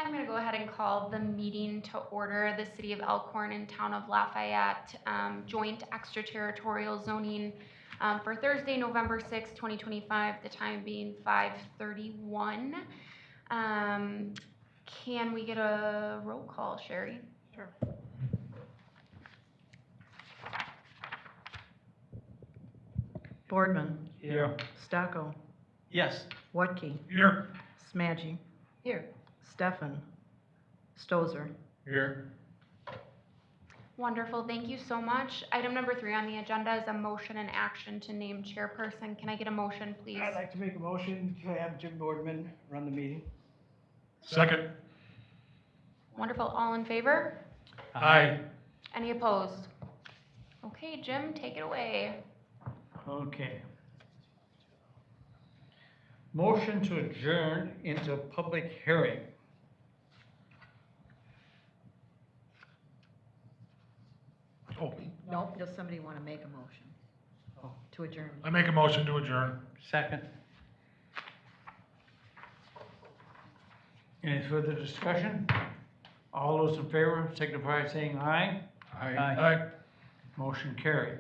I'm going to go ahead and call the meeting to order. The City of Elkhorn and Town of Lafayette joint extraterritorial zoning for Thursday, November 6, 2025, the time being 5:31. Can we get a roll call, Sherry? Sure. Boardman. Here. Stocko. Yes. Watke. Here. Smadgy. Here. Stefan. Stozer. Here. Wonderful, thank you so much. Item number 3 on the agenda is a motion and action to name chairperson. Can I get a motion, please? I'd like to make a motion to have Jim Boardman run the meeting. Second. Wonderful, all in favor? Aye. Any opposed? Okay, Jim, take it away. Okay. Motion to adjourn into public hearing. Oh, Nope, does somebody want to make a motion to adjourn? I make a motion to adjourn. second. Any further discussion? All those in favor signify by saying aye. Aye. Motion carried.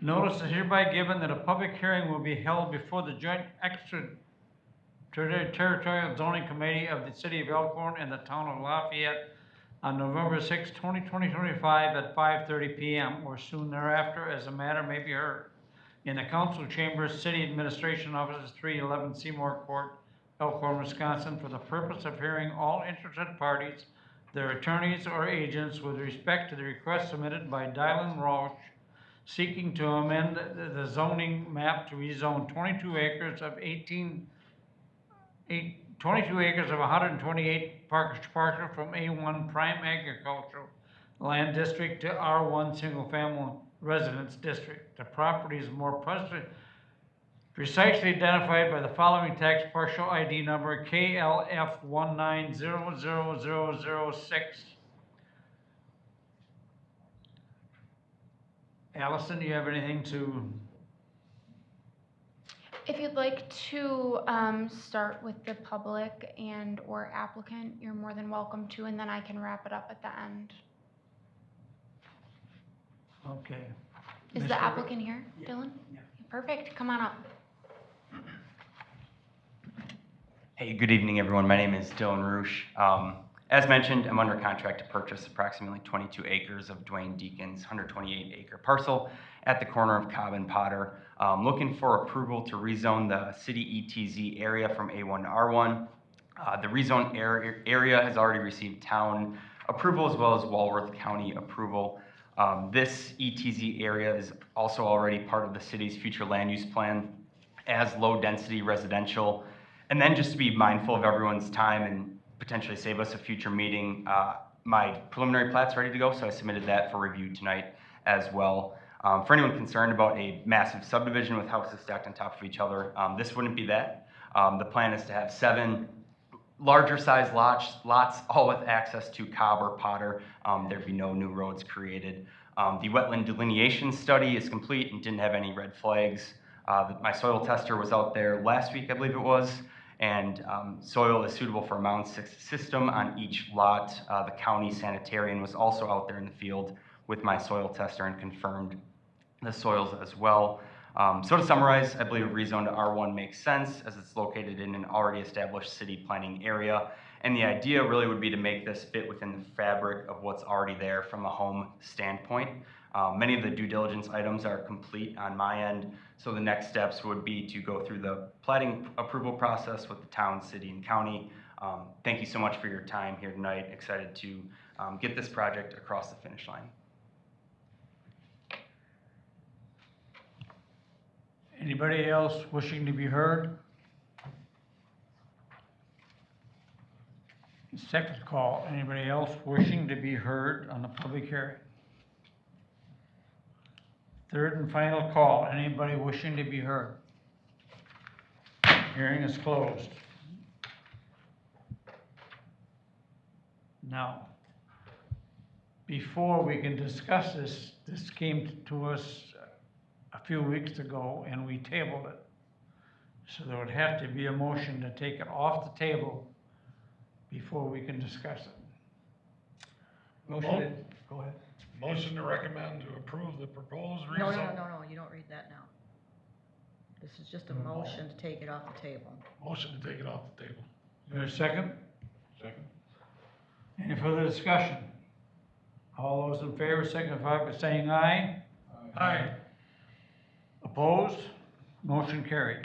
Notice is hereby given that a public hearing will be held before the Joint Extraterritorial Zoning Committee of the City of Elkhorn and the Town of Lafayette on November 6, 2025 at 5:30 p.m. or soon thereafter, as the matter may be heard in the Council Chambers, City Administration Offices, 311 Seymour Court, Elkhorn, Wisconsin, for the purpose of hearing all interested parties, their attorneys or agents, with respect to the request submitted by Dylan Roush, seeking to amend the zoning map to rezone 22 acres of 22 acres of 128 parcel from A1 Prime Agricultural Land District to R1 Single Family Residence District. The property is more precisely identified by the following tax parcel ID number KLF1900006. Allison, do you have anything to? If you'd like to start with the public and or applicant, you're more than welcome to, and then I can wrap it up at the end. Okay. Is Mr. the applicant here, Dylan? Yeah. Perfect, come on up. Hey, good evening, everyone. My name is Dylan Roush. As mentioned, I'm under contract to purchase approximately 22 acres of Dwayne Deacon's 128-acre parcel at the corner of Cobb and Potter. Looking for approval to rezone the city ETZ area from A1 to R1. The rezone area has already received town approval as well as Walworth County approval. This ETZ area is also already part of the city's future land use plan as low-density residential. And then just to be mindful of everyone's time and potentially save us a future meeting, my preliminary plat's ready to go, so I submitted that for review tonight as well. For anyone concerned about a massive subdivision with houses stacked on top of each other, this wouldn't be that. The plan is to have 7 larger size lots, all with access to Cobb or Potter. There'd be no new roads created. The wetland delineation study is complete and didn't have any red flags. My soil tester was out there last week, I believe it was, and soil is suitable for a mound system on each lot. The county sanitarian was also out there in the field with my soil tester and confirmed the soils as well. So to summarize, I believe a rezone to R1 makes sense as it's located in an already established city planning area. And the idea really would be to make this fit within the fabric of what's already there from a home standpoint. Many of the due diligence items are complete on my end, so the next steps would be to go through the plating approval process with the town, city, and county. Thank you so much for your time here tonight. Excited to get this project across the finish line. Anybody else wishing to be heard? Second call, anybody else wishing to be heard on the public hearing? Third and final call, anybody wishing to be heard? Hearing is closed. Now, before we can discuss this, this came to us a few weeks ago and we tabled it. So there would have to be a motion to take it off the table before we can discuss it. Motion, go ahead. Motion to recommend to approve the proposed rezone. No, you don't read that now. This is just a motion to take it off the table. Motion to take it off the table. Is there a second? Second. Any further discussion? All those in favor signify by saying aye. Aye. Opposed? Motion carried.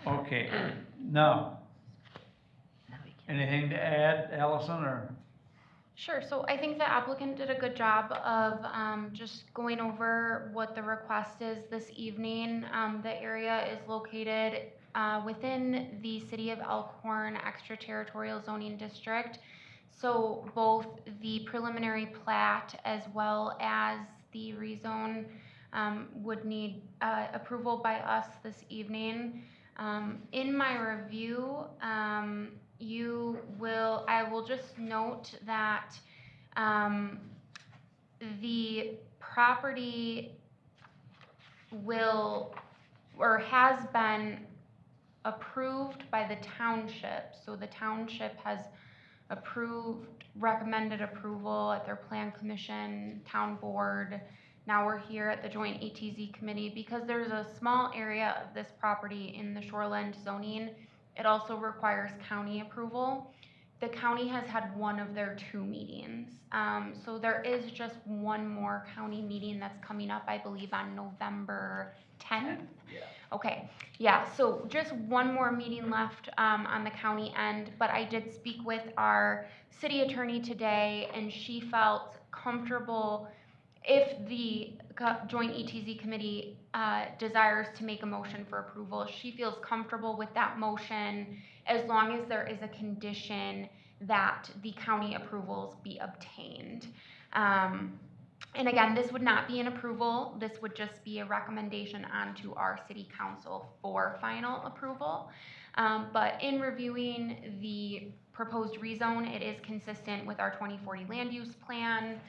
Okay, now, anything to add, Allison, or? Sure, so I think the applicant did a good job of just going over what the request is this evening. The area is located within the city of Elkhorn Extraterritorial Zoning District. So both the preliminary plat as well as the rezone would need approval by us this evening. In my review, I will just note that the property will, or has been approved by the township. So the township has recommended approval at their plan commission, town board. Now we're here at the joint ATZ committee because there's a small area of this property in the shoreland zoning. It also requires county approval. The county has had one of their 2 meetings. So there is just one more county meeting that's coming up, I believe, on November 10th. Yeah. Okay, yeah, so just one more meeting left on the county end, but I did speak with our city attorney today, and she felt comfortable if the joint ETZ committee desires to make a motion for approval. She feels comfortable with that motion as long as there is a condition that the county approvals be obtained. And again, this would not be an approval. This would just be a recommendation onto our city council for final approval. But in reviewing the proposed rezone, it is consistent with our 2040 land use plan.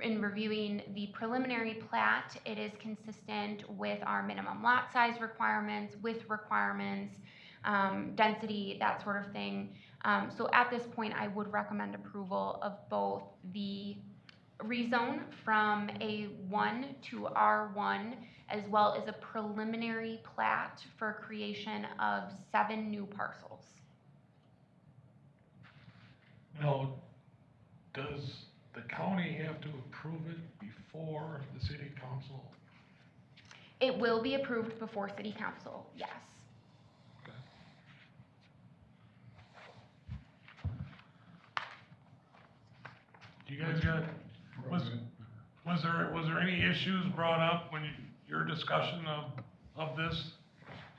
In reviewing the preliminary plat, it is consistent with our minimum lot size requirements, width requirements, density, that sort of thing. So at this point, I would recommend approval of both the rezone from A1 to R1, as well as a preliminary plat for creation of 7 new parcels. Now, does the county have to approve it before the city council? It will be approved before city council, yes. You guys got, was there any issues brought up when your discussion of this?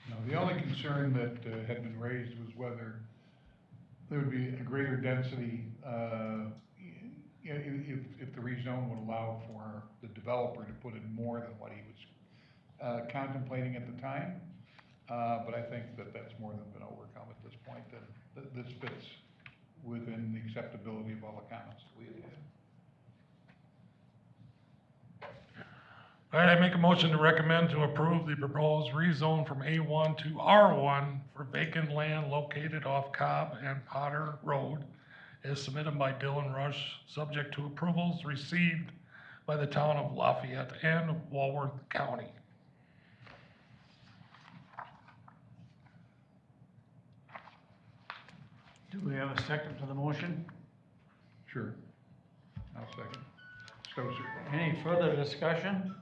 No, the only concern that had been raised was whether there would be a greater density, if the rezone would allow for the developer to put in more than what he was contemplating at the time. But I think that that's more than been overcome at this point, that this fits within the acceptability of all the comments that we had had. All right, I make a motion to recommend to approve the proposed rezone from A1 to R1 for vacant land located off Cobb and Potter Road as submitted by Dylan Rush, subject to approvals received by the town of Lafayette and Walworth County. Do we have a second to the motion? Sure. I'll second. So, sir. Any further discussion?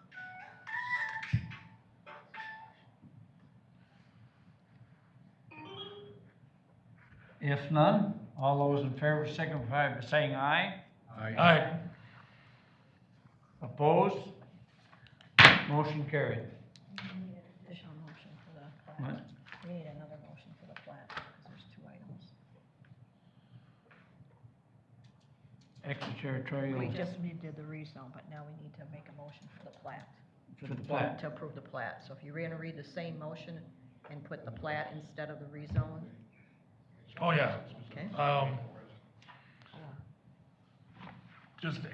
If none, all those in favor signify by saying aye. Aye. Opposed? Motion carried. Additional motion for the What? plat. We need another motion for the plat, because there's 2 items. Extraterritorial. We just did the rezone, but now we need to make a motion for the plat, For the plat. to approve the plat. So if you're gonna read the same motion and put the plat instead of the rezone, Oh, yeah. okay? Just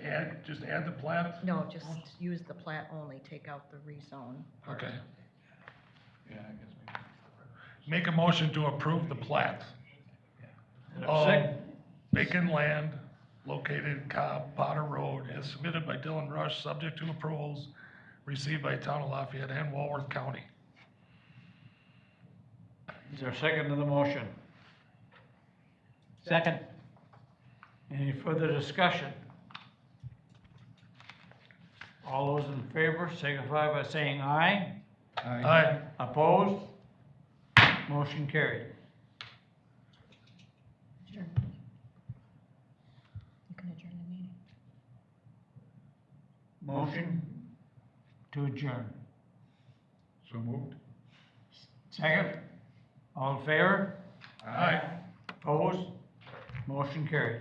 add the plat? No, just use the plat only, take out the rezone part. Okay. Yeah, I guess maybe. Make a motion to approve the plat. vacant land located Cobb, Potter Road, as submitted by Dylan Rush, subject to approvals received by Town of Lafayette and Walworth County. Is there a second to the motion? Second. Any further discussion? All those in favor signify by saying aye. Aye. Opposed? Motion carried. You can adjourn the meeting. Motion to adjourn. So moved? Second? All in favor? Aye. Opposed? Motion carried.